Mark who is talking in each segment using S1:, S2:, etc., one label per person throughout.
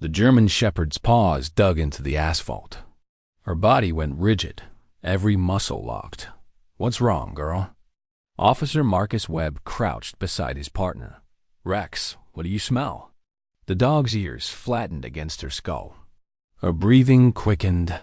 S1: The German shepherd's paws dug into the asphalt. Her body went rigid, every muscle locked. "What's wrong, girl?" Officer Marcus Webb crouched beside his partner. "Rex, what do you smell?" The dog's ears flattened against her skull. Her breathing quickened.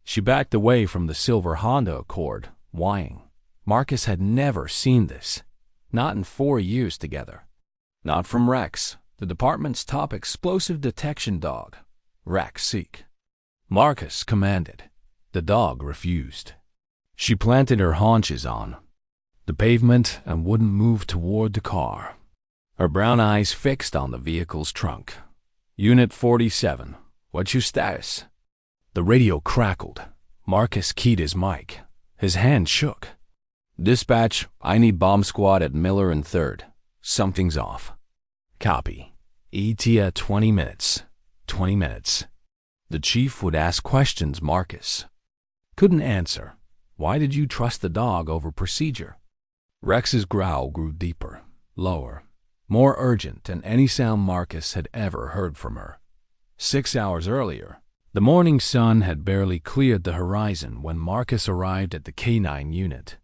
S1: She backed away from the silver Honda Accord, whining. Marcus had never seen this. Not in 4 years together. Not from Rex, the department's top explosive detection dog. Rex, seek. Marcus commanded. The dog refused. She planted her haunches on the pavement and wouldn't move toward the car. Her brown eyes fixed on the vehicle's trunk. "Unit 47, what's your status?" The radio crackled. Marcus keyed his mic. His hand shook. "Dispatch, I need bomb squad at Miller and 3rd. Something's off." "Copy. ETA 20 minutes. 20 minutes. The chief would ask questions Marcus couldn't answer. Why did you trust the dog over procedure? Rex's growl grew deeper, lower, more urgent than any sound Marcus had ever heard from her. 6 hours earlier, the morning sun had barely cleared the horizon when Marcus arrived at the K9 unit.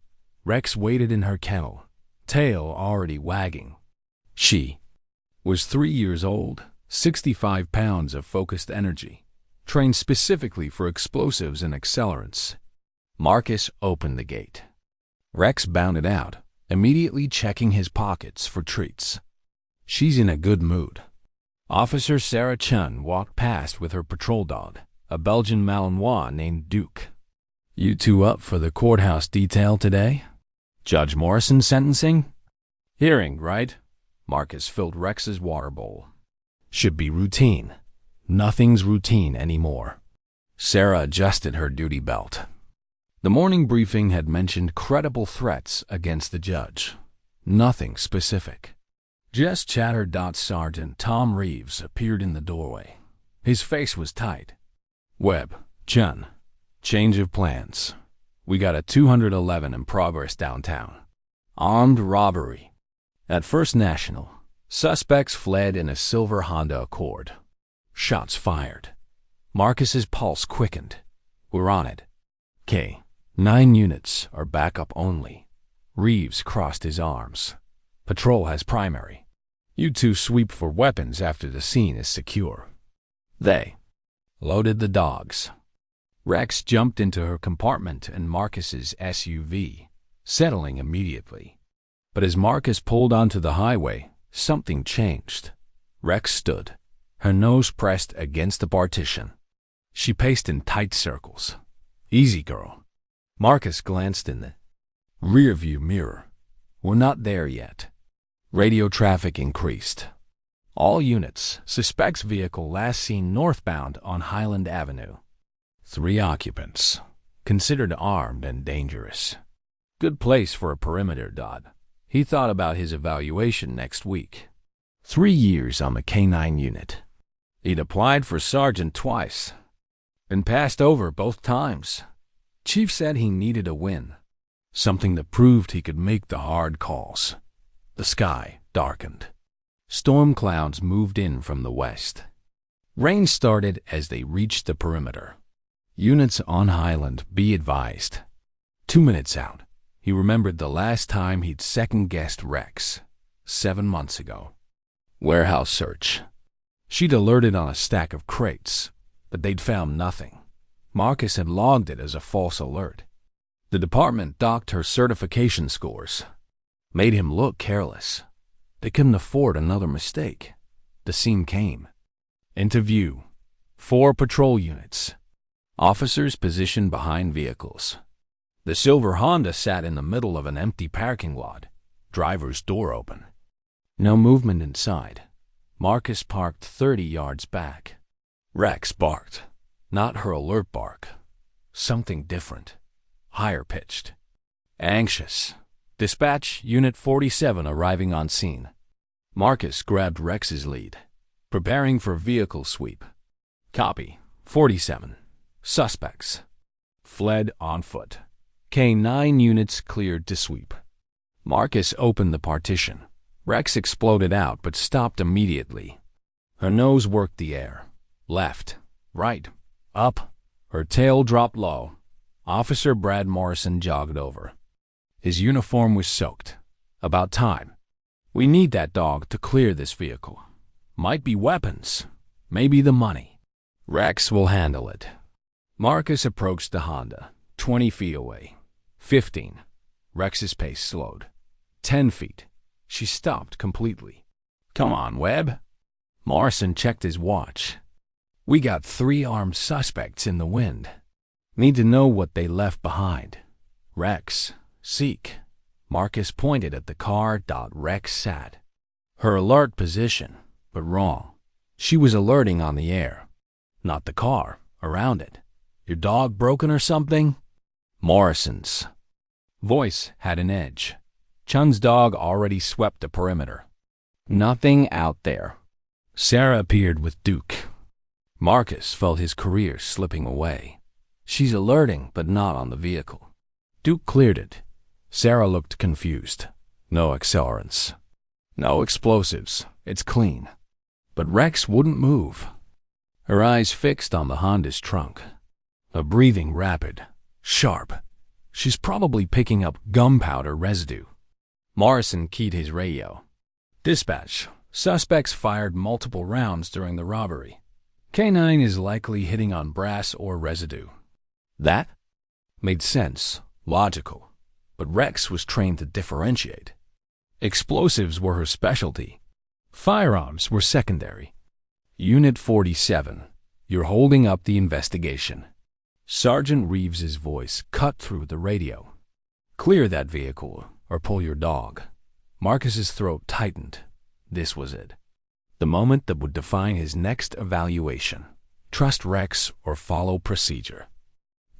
S1: Rex waited in her kennel, tail already wagging. She was 3 years old, 65 pounds of focused energy, trained specifically for explosives and accelerants. Marcus opened the gate. Rex bounded out, immediately checking his pockets for treats. She's in a good mood. Officer Sarah Chun walked past with her patrol dog, a Belgian Malinois named Duke. "You two up for the courthouse detail today? Judge Morrison sentencing?" "Hearing, right?" Marcus filled Rex's water bowl. "Should be routine. Nothing's routine anymore." Sarah adjusted her duty belt. The morning briefing had mentioned credible threats against the judge. Nothing specific. Just Chatter. Sergeant Tom Reeves appeared in the doorway. His face was tight. "Webb, Chun, change of plans. We got a 211 in progress downtown. Armed robbery. At First National, suspects fled in a silver Honda Accord. Shots fired." Marcus's pulse quickened. "We're on it. K9 units are backup only." Reeves crossed his arms. "Patrol has primary. You two sweep for weapons after the scene is secure." They loaded the dogs. Rex jumped into her compartment in Marcus's SUV, settling immediately. But as Marcus pulled onto the highway, something changed. Rex stood, her nose pressed against the partition. She paced in tight circles. "Easy, girl." Marcus glanced in the rearview mirror. "We're not there yet." Radio traffic increased. "All units, suspect's vehicle last seen northbound on Highland Avenue. 3 occupants, considered armed and dangerous. Good place for a perimeter dot." He thought about his evaluation next week. 3 years on the K9 unit. He'd applied for sergeant twice. Been passed over both times. Chief said he needed a win. Something that proved he could make the hard calls. The sky darkened. Storm clouds moved in from the west. Rain started as they reached the perimeter. Units on Highland, be advised. 2 minutes out, he remembered the last time he'd second-guessed Rex. 7 months ago. Warehouse search. She'd alerted on a stack of crates, but they'd found nothing. Marcus had logged it as a false alert. The department docked her certification scores. Made him look careless. They couldn't afford another mistake. The scene came. Into view. 4 patrol units. Officers positioned behind vehicles. The silver Honda sat in the middle of an empty parking lot. Driver's door open. No movement inside. Marcus parked 30 yards back. Rex barked. Not her alert bark. Something different. Higher pitched. Anxious. Dispatch, Unit 47 arriving on scene. Marcus grabbed Rex's lead. Preparing for vehicle sweep. Copy. 47. Suspects. Fled on foot. K9 units cleared to sweep. Marcus opened the partition. Rex exploded out but stopped immediately. Her nose worked the air. Left, right, up. Her tail dropped low. Officer Brad Morrison jogged over. His uniform was soaked. About time. We need that dog to clear this vehicle. Might be weapons. Maybe the money. Rex will handle it. Marcus approached the Honda, 20 feet away. 15. Rex's pace slowed. 10 feet. She stopped completely. Come on, Webb. Morrison checked his watch. We got 3 armed suspects in the wind. Need to know what they left behind. Rex, seek. Marcus pointed at the car. Rex sat. Her alert position, but wrong. She was alerting on the air. Not the car, around it. Your dog broken or something? Morrison's voice had an edge. Chun's dog already swept the perimeter. Nothing out there. Sarah appeared with Duke. Marcus felt his career slipping away. She's alerting, but not on the vehicle. Duke cleared it. Sarah looked confused. No accelerants. No explosives. It's clean. But Rex wouldn't move. Her eyes fixed on the Honda's trunk. Her breathing rapid, sharp. She's probably picking up gunpowder residue. Morrison keyed his radio. Dispatch. Suspects fired multiple rounds during the robbery. K9 is likely hitting on brass or residue. That made sense, logical. But Rex was trained to differentiate. Explosives were her specialty. Firearms were secondary. Unit 47, you're holding up the investigation. Sergeant Reeves's voice cut through the radio. Clear that vehicle or pull your dog. Marcus's throat tightened. This was it. The moment that would define his next evaluation. Trust Rex or follow procedure.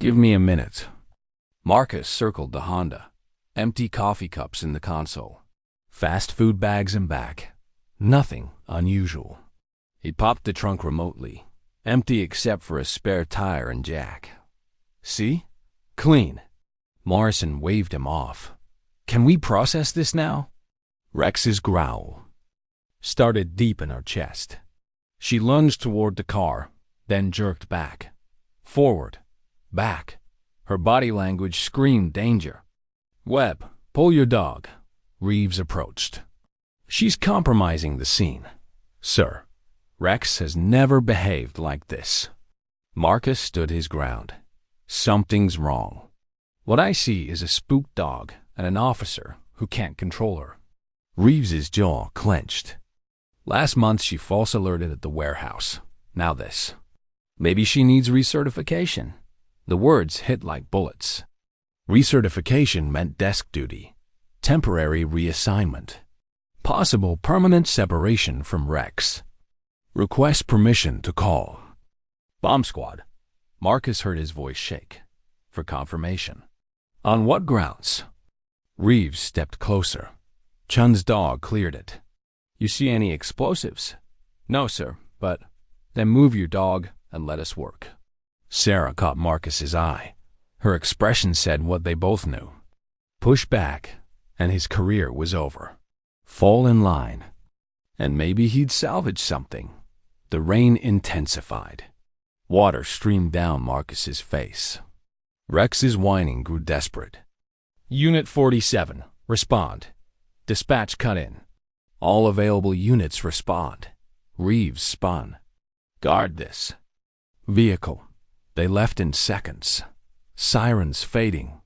S1: Give me a minute. Marcus circled the Honda. Empty coffee cups in the console. Fast food bags in back. Nothing unusual. He popped the trunk remotely. Empty except for a spare tire and jack. See? Clean. Morrison waved him off. Can we process this now? Rex's growl started deep in her chest. She lunged toward the car, then jerked back. Forward. Back. Her body language screamed danger. Webb, pull your dog. Reeves approached. She's compromising the scene. Sir, Rex has never behaved like this. Marcus stood his ground. Something's wrong. What I see is a spooked dog and an officer who can't control her. Reeves's jaw clenched. Last month she false alerted at the warehouse. Now this. Maybe she needs recertification. The words hit like bullets. Recertification meant desk duty. Temporary reassignment. Possible permanent separation from Rex. Request permission to call. Bomb squad. Marcus heard his voice shake. For confirmation. On what grounds? Reeves stepped closer. Chun's dog cleared it. You see any explosives? No, sir, but then move your dog and let us work. Sarah caught Marcus's eye. Her expression said what they both knew. Push back, and his career was over. Fall in line, and maybe he'd salvage something. The rain intensified. Water streamed down Marcus's face. Rex's whining grew desperate. Unit 47, respond. Dispatch cut in. All available units respond. Reeves spun. Guard this. Vehicle. They left in seconds. Sirens fading.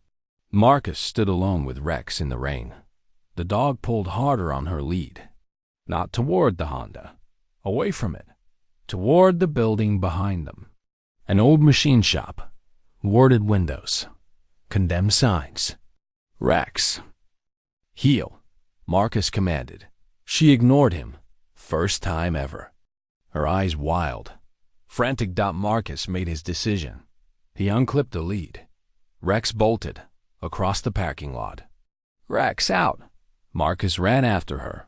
S1: Marcus stood alone with Rex in the rain. The dog pulled harder on her lead. Not toward the Honda. Away from it. Toward the building behind them. An old machine shop. Warded windows. Condemned signs. Rex. Heel. Marcus commanded. She ignored him. First time ever. Her eyes wild. Frantic. Marcus made his decision. He unclipped the lead. Rex bolted. Across the parking lot. Rex out. Marcus ran after her.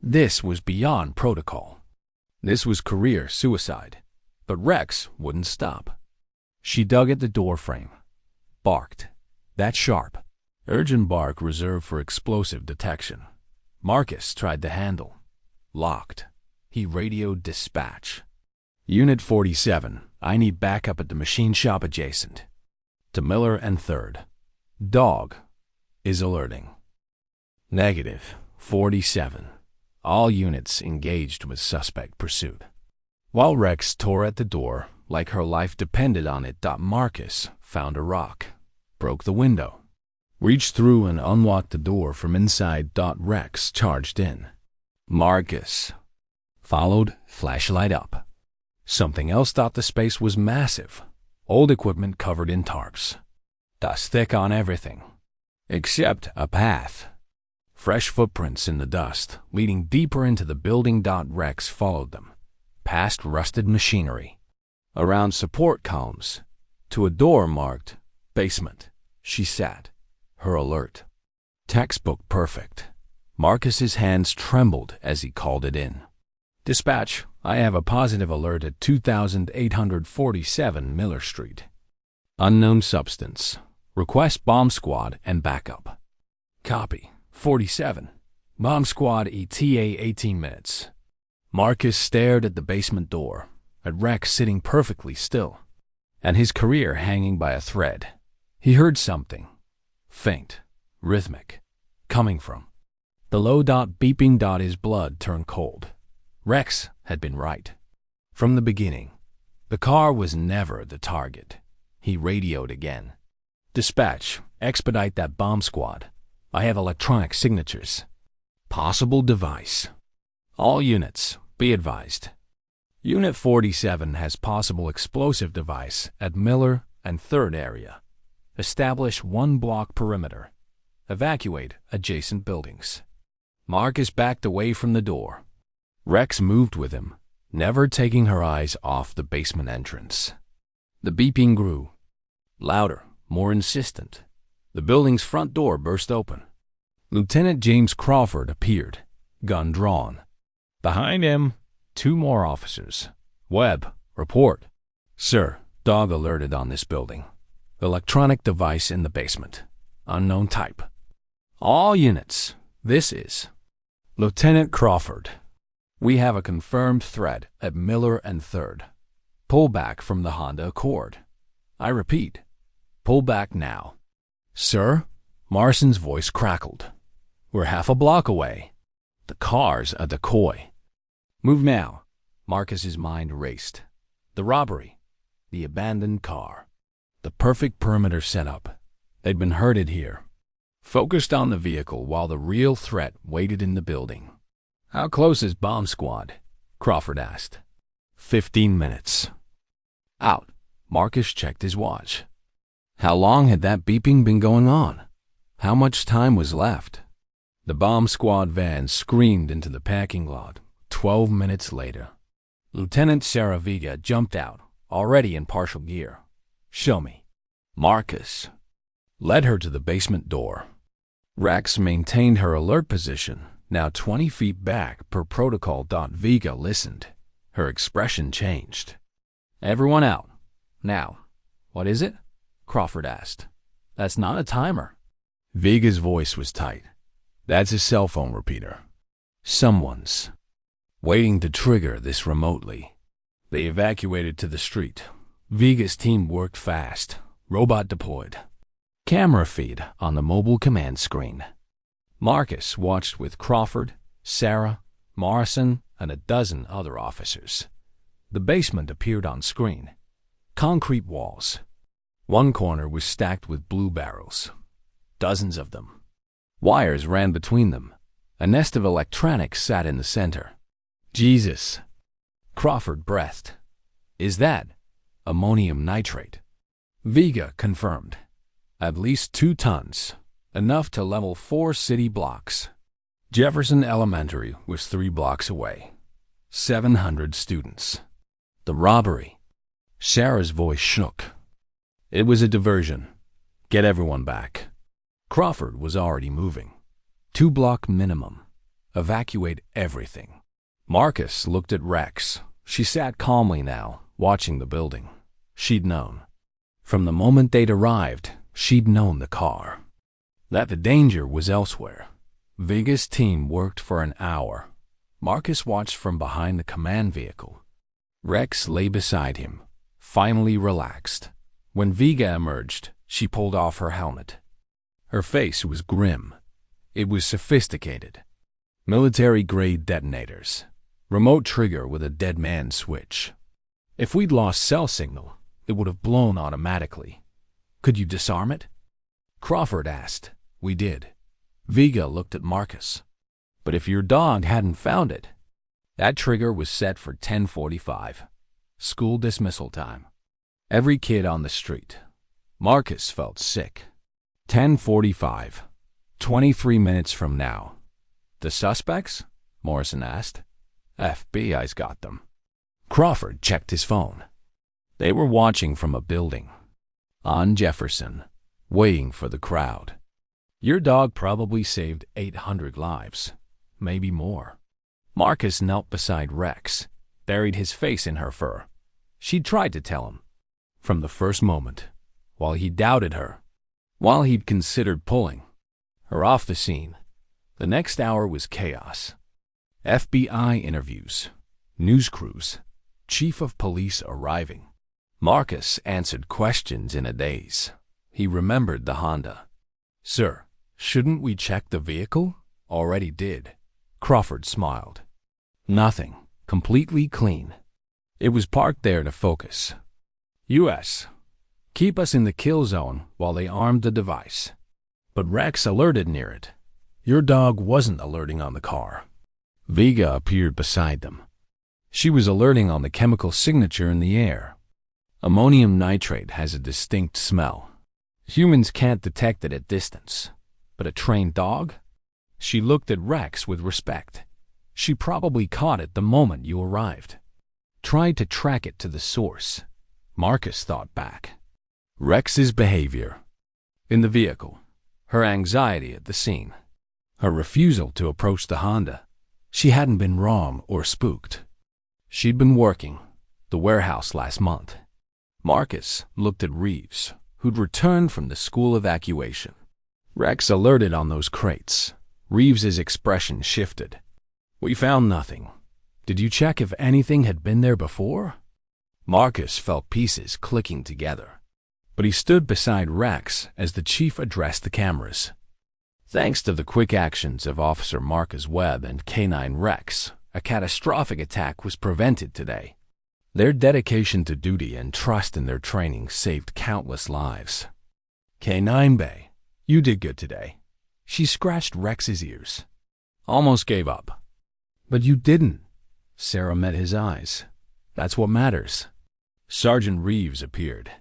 S1: This was beyond protocol. This was career suicide. But Rex wouldn't stop. She dug at the door frame. Barked. That sharp. Urgent bark reserved for explosive detection. Marcus tried the handle. Locked. He radioed dispatch. Unit 47, I need backup at the machine shop adjacent. To Miller and 3rd. Dog is alerting. Negative 47. All units engaged with suspect pursuit. While Rex tore at the door like her life depended on it, Marcus found a rock, broke the window, reached through and unlocked the door from inside. Rex charged in. Marcus followed, flashlight up. Something else. The space was massive. Old equipment covered in tarps. Dust thick on everything, except a path. Fresh footprints in the dust, leading deeper into the building. Rex followed them, past rusted machinery, around support columns, to a door marked basement. She sat, her alert. Textbook perfect. Marcus's hands trembled as he called it in. Dispatch, I have a positive alert at 2847 Miller Street. Unknown substance. Request bomb squad and backup. Copy. 47. Bomb squad ETA 18 minutes. Marcus stared at the basement door, at Rex sitting perfectly still, and his career hanging by a thread. He heard something, faint, rhythmic, coming from the low. Beeping. His blood turned cold. Rex had been right. From the beginning, the car was never the target. He radioed again. Dispatch, expedite that bomb squad. I have electronic signatures. Possible device. All units, be advised. Unit 47 has possible explosive device at Miller and 3rd area. Establish 1-block perimeter. Evacuate adjacent buildings. Marcus backed away from the door. Rex moved with him, never taking her eyes off the basement entrance. The beeping grew. Louder, more insistent. The building's front door burst open. Lieutenant James Crawford appeared, gun drawn. Behind him, 2 more officers. Webb, report. Sir, dog alerted on this building. Electronic device in the basement. Unknown type. All units, this is Lieutenant Crawford. We have a confirmed threat at Miller and 3rd. Pull back from the Honda Accord. I repeat, pull back now. Sir? Marson's voice crackled. We're half a block away. The car's a decoy. Move now. Marcus's mind raced. The robbery. The abandoned car. The perfect perimeter setup. They'd been herded here. Focused on the vehicle while the real threat waited in the building. How close is bomb squad? Crawford asked. 15 minutes. Out. Marcus checked his watch. How long had that beeping been going on? How much time was left? The bomb squad van screamed into the parking lot 12 minutes later. Lieutenant Sarah Vega jumped out, already in partial gear. Show me. Marcus led her to the basement door. Rex maintained her alert position, now 20 feet back per protocol. Vega listened. Her expression changed. Everyone out. Now. What is it? Crawford asked. That's not a timer. Vega's voice was tight. That's a cell phone repeater. Someone's waiting to trigger this remotely. They evacuated to the street. Vega's team worked fast. Robot deployed. Camera feed on the mobile command screen. Marcus watched with Crawford, Sarah, Morrison, and a dozen other officers. The basement appeared on screen. Concrete walls. One corner was stacked with blue barrels. Dozens of them. Wires ran between them. A nest of electronics sat in the center. Jesus. Crawford breathed. Is that ammonium nitrate? Vega confirmed. At least 2 tons. Enough to level 4 city blocks. Jefferson Elementary was 3 blocks away. 700 students. The robbery. Sarah's voice shook. It was a diversion. Get everyone back. Crawford was already moving. 2-block minimum. Evacuate everything. Marcus looked at Rex. She sat calmly now, watching the building. She'd known. From the moment they'd arrived, she'd known the car. That the danger was elsewhere. Vega's team worked for an hour. Marcus watched from behind the command vehicle. Rex lay beside him, finally relaxed. When Vega emerged, she pulled off her helmet. Her face was grim. It was sophisticated. Military-grade detonators. Remote trigger with a dead man switch. If we'd lost cell signal, it would have blown automatically. Could you disarm it? Crawford asked. We did. Vega looked at Marcus. But if your dog hadn't found it, that trigger was set for 10:45. School dismissal time. Every kid on the street. Marcus felt sick. 10:45. 23 minutes from now. The suspects? Morrison asked. FBI's got them. Crawford checked his phone. They were watching from a building. On Jefferson, waiting for the crowd. Your dog probably saved 800 lives. Maybe more. Marcus knelt beside Rex, buried his face in her fur. She tried to tell him. From the first moment, while he doubted her, while he'd considered pulling her off the scene, the next hour was chaos. FBI interviews, news crews, chief of police arriving. Marcus answered questions in a daze. He remembered the Honda. Sir, shouldn't we check the vehicle? Already did. Crawford smiled. Nothing. Completely clean. It was parked there to focus. U.S. Keep us in the kill zone while they armed the device. But Rex alerted near it. Your dog wasn't alerting on the car. Vega appeared beside them. She was alerting on the chemical signature in the air. Ammonium nitrate has a distinct smell. Humans can't detect it at distance. But a trained dog? She looked at Rex with respect. She probably caught it the moment you arrived. Tried to track it to the source. Marcus thought back. Rex's behavior. In the vehicle. Her anxiety at the scene. Her refusal to approach the Honda. She hadn't been wrong or spooked. She'd been working the warehouse last month. Marcus looked at Reeves, who'd returned from the school evacuation. Rex alerted on those crates. Reeves's expression shifted. We found nothing. Did you check if anything had been there before? Marcus felt pieces clicking together. But he stood beside Rex as the chief addressed the cameras. Thanks to the quick actions of Officer Marcus Webb and K9 Rex, a catastrophic attack was prevented today. Their dedication to duty and trust in their training saved countless lives. K9 Bay, you did good today. She scratched Rex's ears. Almost gave up. But you didn't. Sarah met his eyes. That's what matters. Sergeant Reeves appeared.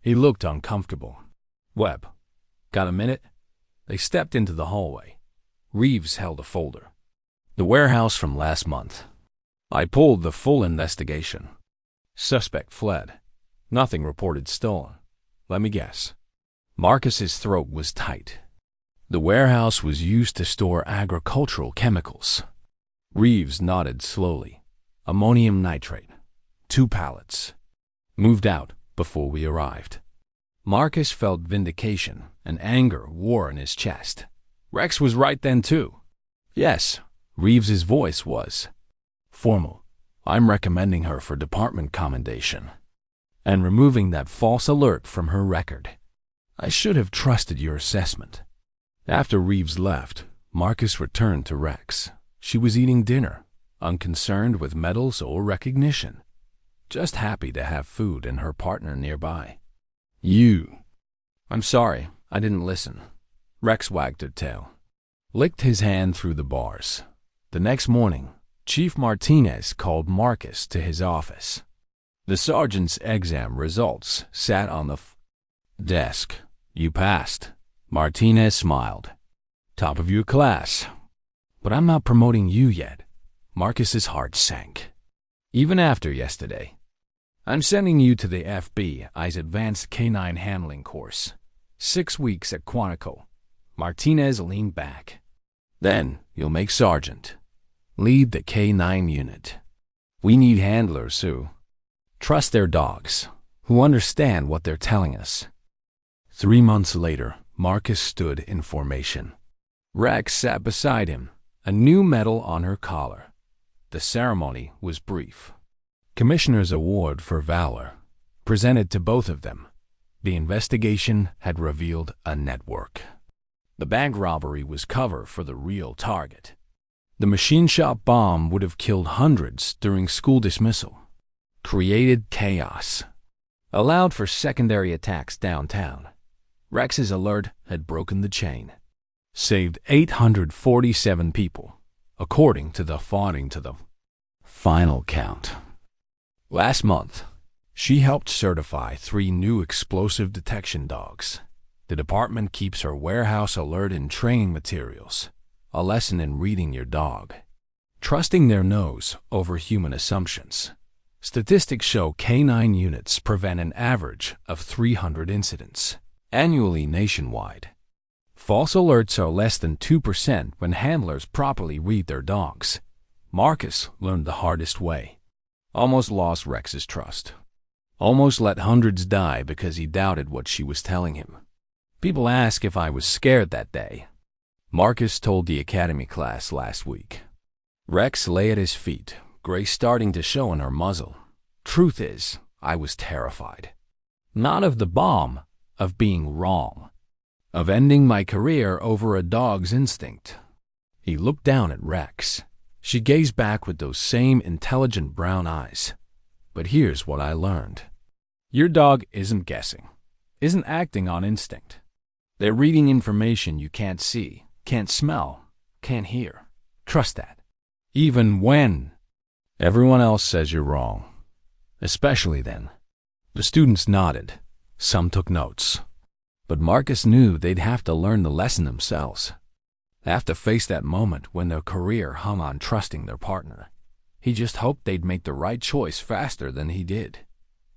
S1: He looked uncomfortable. Webb, got a minute? They stepped into the hallway. Reeves held a folder. The warehouse from last month. I pulled the full investigation. Suspect fled. Nothing reported stolen. Let me guess. Marcus's throat was tight. The warehouse was used to store agricultural chemicals. Reeves nodded slowly. Ammonium nitrate. 2 pallets. Moved out before we arrived. Marcus felt vindication and anger war in his chest. Rex was right then too. Yes, Reeves's voice was formal. I'm recommending her for department commendation and removing that false alert from her record. I should have trusted your assessment. After Reeves left, Marcus returned to Rex. She was eating dinner, unconcerned with medals or recognition, just happy to have food and her partner nearby. I'm sorry, I didn't listen. Rex wagged her tail, licked his hand through the bars. The next morning, Chief Martinez called Marcus to his office. The sergeant's exam results sat on the desk. You passed. Martinez smiled. Top of your class. But I'm not promoting you yet. Marcus's heart sank. Even after yesterday. I'm sending you to the FBI's Advanced Canine Handling course. 6 weeks at Quantico. Martinez leaned back. Then you'll make sergeant. Lead the K9 unit. We need handlers who trust their dogs, who understand what they're telling us. 3 months later, Marcus stood in formation. Rex sat beside him, a new medal on her collar. The ceremony was brief. Commissioner's Award for Valor, presented to both of them. The investigation had revealed a network. The bank robbery was cover for the real target. The machine shop bomb would have killed hundreds during school dismissal, created chaos, allowed for secondary attacks downtown. Rex's alert had broken the chain, saved 847 people, according to the final count. Last month, she helped certify 3 new explosive detection dogs. The department keeps her warehouse alert in training materials, a lesson in reading your dog, trusting their nose over human assumptions. Statistics show canine units prevent an average of 300 incidents annually nationwide. False alerts are less than 2% when handlers properly read their dogs. Marcus learned the hardest way. Almost lost Rex's trust. Almost let hundreds die because he doubted what she was telling him. People ask if I was scared that day. Marcus told the academy class last week. Rex lay at his feet, gray starting to show in her muzzle. Truth is, I was terrified. Not of the bomb, of being wrong. Of ending my career over a dog's instinct. He looked down at Rex. She gazed back with those same intelligent brown eyes. But here's what I learned. Your dog isn't guessing, isn't acting on instinct. They're reading information you can't see, can't smell, can't hear. Trust that. Even when everyone else says you're wrong. Especially then. The students nodded. Some took notes. But Marcus knew they'd have to learn the lesson themselves. Have to face that moment when their career hung on trusting their partner. He just hoped they'd make the right choice faster than he did.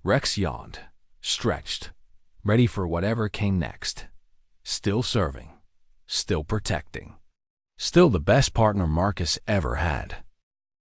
S1: Rex yawned, stretched, ready for whatever came next. Still serving, still protecting, still the best partner Marcus ever had.